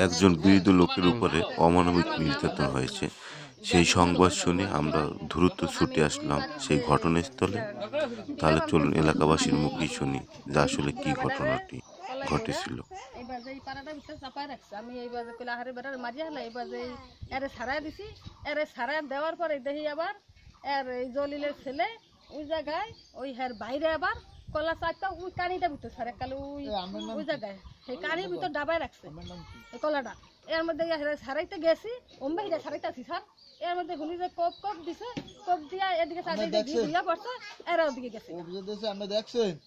একজন বৃদ্ধ লোকের উপরে অমানবিক নির্যাতন হয়েছে। সেই সংবাদ শুনে আমরা দ্রুত ছুটে আসলাম সেই ঘটনাস্থলে। তাহলে চলুন এলাকাবাসীর মুখেই শুনি যে আসলে কি ঘটনাটি ঘটেছিল। এইবার যে এই পাড়াটার ভিতরে চাপায় রাখছে, আমি এইবার যে কইলা হারে বেড়ার মারিয়া হলে এইবার যে এরে ছাড়াই দিছি। এরে ছাড়াই দেওয়ার পরে দেখি আবার এর এই জলিলের ছেলে ওই জায়গায় ওই হের বাইরে আবার কলা চারটা ওই কানিটা ভিতর ছাড়ে কালে ওই জায়গায় সেই কানির ভিতর ডাবায় রাখছে এই কলাটা। এর মধ্যে ছাড়াইতে গেছি, অম্বে হিরা ছাড়াইতে আছি স্যার। এর মধ্যে শুনি যে কপ কপ দিছে, কপ দিয়া এদিকে দিয়া পড়ছে, এরা ওদিকে গেছে।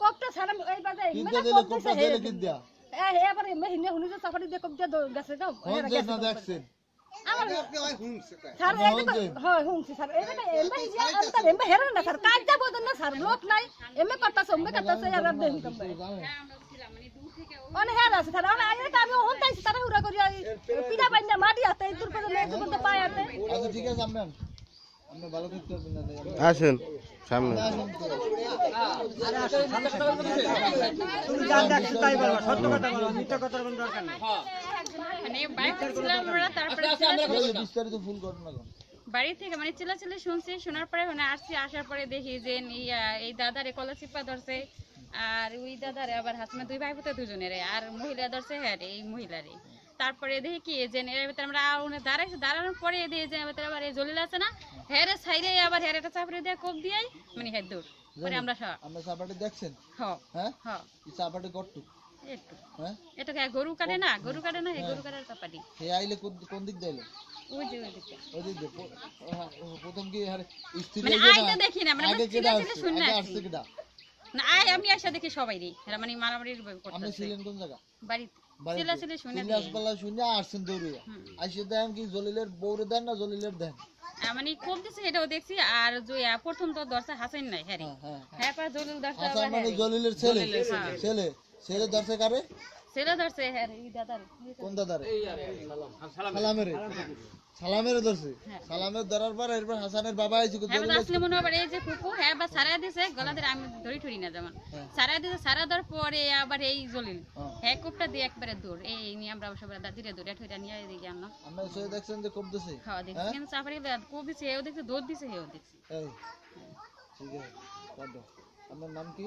কপটা ছাড়া এই বাজে কপ দিছে এবার মেহিনে শুনি যে চাপাটি দিয়ে কপ দিয়া গেছে যাও দেখছেন আমার স্যার হয় হুনছি স্যার এখানে এমবে হিয়া আর এমবে হেরে না স্যার কাজ যাব না স্যার লোক নাই এমবে করতাছে এমবে করতাছে আর দেন তবে অনেক হেরে আছে স্যার আমি আমি হন্তাইছি তারা উড়া করি পিড়া বাইনা মাটি হাতে দূর করে মেয়ে করতে পায় হাতে। আচ্ছা ঠিক আছে আমরা ভালো থাকতে হবে না আসেন সামনে তুমি যা দেখছো তাই বলো, সত্য কথা বলো, মিথ্যা কথার কোনো দরকার নেই। মানে বাড়িতে ছিলাম আমরা, তারপরে বিস্তারিত ফুল ঘটনা বাড়ি থেকে মানে চিল্লাচিল্লি শুনছি, শোনার পরে মানে আসছি, আসার পরে দেখি যে এই দাদারে কলা চিপা ধরছে আর ওই দাদারে আবার হাসমে দুই ভাই পুতে দুজনের আর মহিলা ধরছে হ্যাঁ এই মহিলারে। তারপরে দেখি কি যে এর ভিতরে আমরা দাঁড়াইছি, দাঁড়ানোর পরে দিয়ে যে আবার এই জলিল আছে না হ্যাঁ সাইডে আবার হ্যাঁ একটা চাপড়ে দিয়ে কোপ দিয়ে মানে হ্যাঁ দৌড় পরে আমরা চাপাটি দেখছেন। হ্যাঁ হ্যাঁ চাপাটি কটটু একটু হ্যাঁ এটা গরু কাটে না গরু কাটার চাপাটি হে আইলে কোন দিক দিলো ওই দিকে প্রথম কি আর স্ত্রী মানে আইতে দেখি না মানে চিল্লাচিল্লি শুনে আসছি না আমি আসা দেখি সবাই রে এরা মানে মারামারির করতেছে। আপনি ছিলেন কোন জায়গা? বাড়িতে চিল্লাচিল্লি শুনে শুনে আসছেন দৌড়িয়া আইসে দেখেন কি জলিলের বউরে দেন না জলিলের দেন মানে কোপ দিছে এটাও দেখছি আর প্রথম তো দর্শা হাসেন নাই হ্যাঁ হ্যাঁ পর জলিল দর্শা আবার মানে জলিলের ছেলে ছেলে ছেলে দর্শা কারে ছেলে ধরছে হ্যাঁ এই দাদার কোন দাদার সালামের সালামের ধরছে সালামের ধরার পর এরপর হাসানের বাবা আইছে হ্যাঁ আসলে মনে হবে এই যে কুকু হ্যাঁ বা সারা দিছে গলা ধরে আমি ধরি ঠুরি না যেমন সারা দিছে সারা দেওয়ার পরে আবার এই জলিল হ্যাঁ কুপটা দিয়ে একবারে দূর এই নিয়ে আমরা সবাই দাদিরে ধরে ঠুইটা নিয়ে এদিকে আনলাম। আমরা সে দেখছেন যে কোপ দিছে হ্যাঁ দেখছি কিন্তু চাপারি কোপ দিছে এও দেখছি দৌড় দিছে এও দেখছি। এই ঠিক আছে আপনার নাম কি?